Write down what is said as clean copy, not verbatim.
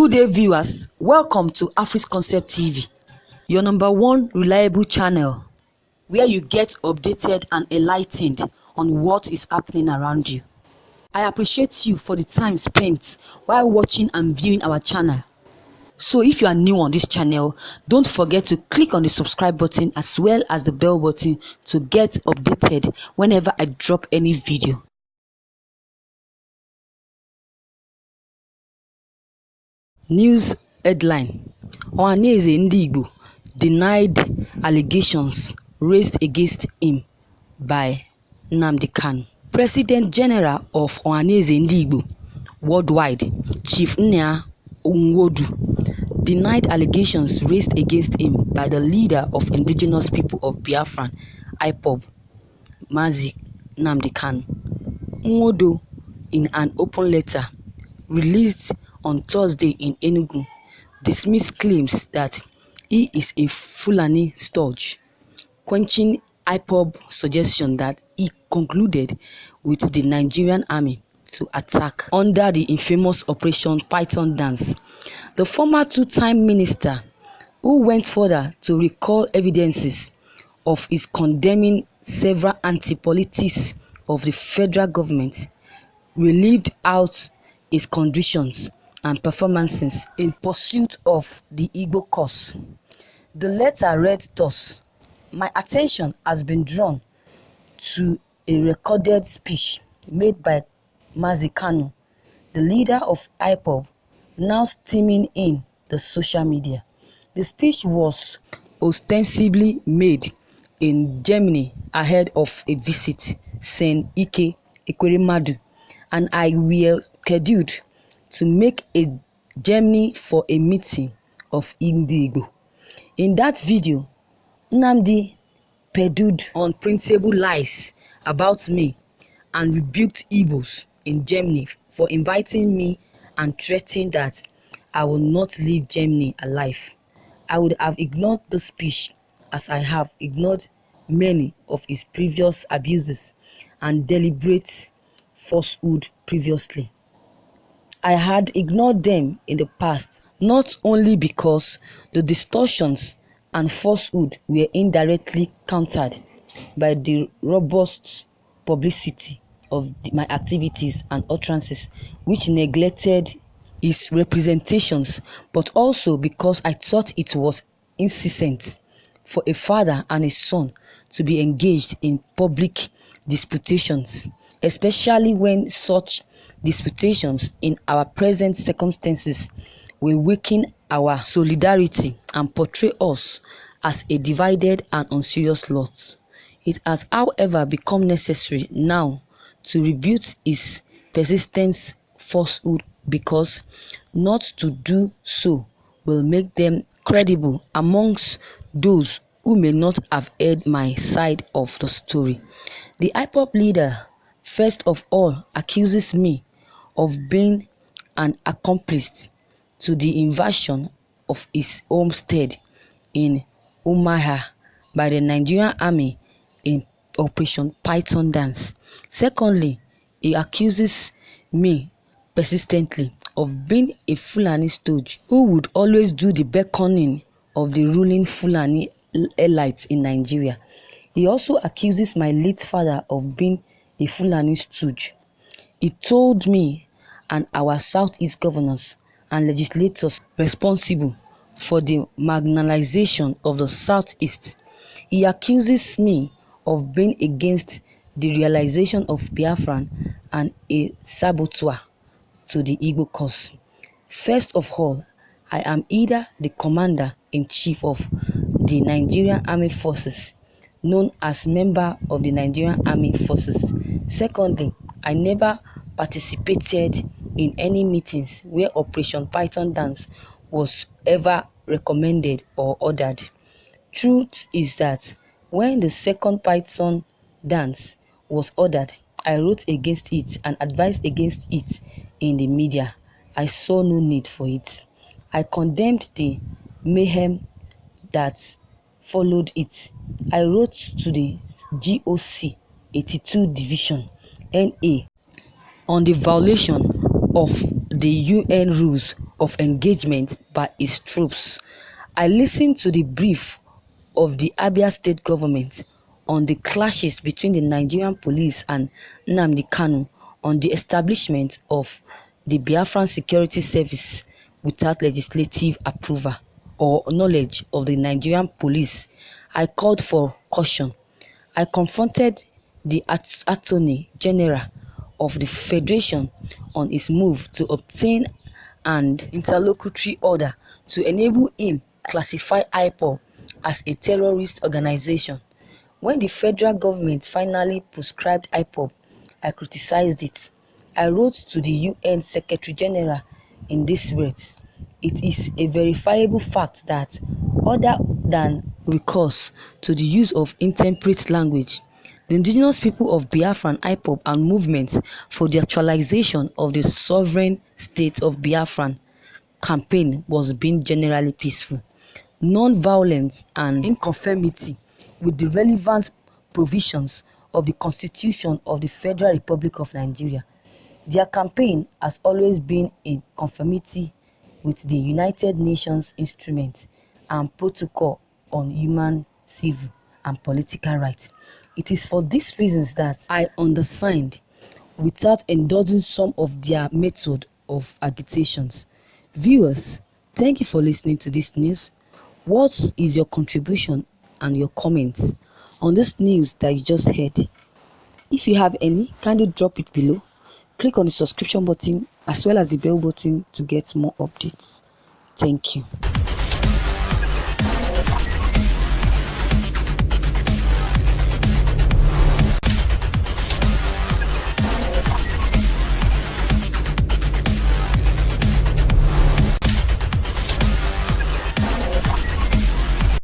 Good day, viewers. Welcome to Afris Concept TV, your number one reliable channel where you get updated and enlightened on what is happening around you. I appreciate you for the time spent while watching and viewing our channel. So if you are new on this channel, don't forget to click on the subscribe button as well as the bell button to get updated whenever I drop any video. News headline: Ohanaeze Igbo denied allegations raised against him by Nnamdi Kanu. President General of Ohanaeze Igbo worldwide, Chief Nnamdi, denied allegations raised against him by the leader of indigenous people of Biafran, IPOB, Mazi Nnamdi Kanu. Nnamdi, in an open letter released on Thursday in Enugu, dismissed claims that he is a Fulani stooge, quenching IPOB suggestion that he concluded with the Nigerian army to attack under the infamous Operation Python Dance. The former two-time minister, who went further to recall evidences of his condemning several anti-politics of the federal government, relieved out his conditions and performances in pursuit of the Igbo cause. The letter read thus: "My attention has been drawn to a recorded speech made by Mazi Kanu, the leader of IPOB, now steaming in the social media. The speech was ostensibly made in Germany ahead of a visit Sen Ike Ekweremadu and I were scheduled to make a Germany for a meeting of Igbo. In that video, Nnamdi peddled unprintable lies about me and rebuked Igbos in Germany for inviting me and threatening that I will not leave Germany alive. I would have ignored the speech as I have ignored many of his previous abuses and deliberate falsehood previously. I had ignored them in the past, not only because the distortions and falsehood were indirectly countered by the robust publicity of my activities and utterances, which neglected his representations, but also because I thought it was incessant for a father and a son to be engaged in public disputations, especially when such disputations in our present circumstances will weaken our solidarity and portray us as a divided and unserious lot. It has, however, become necessary now to rebuke his persistent falsehood, because not to do so will make them credible amongst those who may not have heard my side of the story. The IPOB leader, first of all, accuses me of being an accomplice to the invasion of his homestead in Umuahia by the Nigerian army in Operation Python Dance. Secondly, he accuses me persistently of being a Fulani stooge who would always do the beckoning of the ruling Fulani elites in Nigeria. He also accuses my late father of being a Fulani stooge. He told me and our Southeast governors and legislators responsible for the marginalization of the Southeast. He accuses me of being against the realization of Biafran and a saboteur to the Igbo cause. First of all, I am either the commander-in-chief of the Nigerian Armed Forces, known as member of the Nigerian Armed Forces. Secondly, I never participated in any meetings where Operation Python Dance was ever recommended or ordered. Truth is that when the second Python Dance was ordered, I wrote against it and advised against it in the media. I saw no need for it. I condemned the mayhem that followed it. I wrote to the GOC 82 Division NA on the violation of the UN rules of engagement by its troops. I listened to the brief of the Abia state government on the clashes between the Nigerian police and Nnamdi Kanu on the establishment of the Biafran Security Service without legislative approval or knowledge of the Nigerian police. I called for caution. I confronted the Attorney General of the Federation on his move to obtain an interlocutory order to enable him classify IPOB as a terrorist organization. When the federal government finally proscribed IPOB, I criticized it. I wrote to the UN Secretary General in these words: "It is a verifiable fact that, other than recourse to the use of intemperate language, the indigenous people of Biafra and IPOB and movements for the actualization of the sovereign state of Biafran campaign was being generally peaceful, non-violent, and in conformity with the relevant provisions of the Constitution of the Federal Republic of Nigeria. Their campaign has always been in conformity with the United Nations Instrument and Protocol on Human, Civil, and Political Rights. It is for these reasons that I undersigned, without endorsing some of their method of agitations." Viewers, thank you for listening to this news. What is your contribution and your comments on this news that you just heard? If you have any, kindly drop it below. Click on the subscription button as well as the bell button to get more updates. Thank you.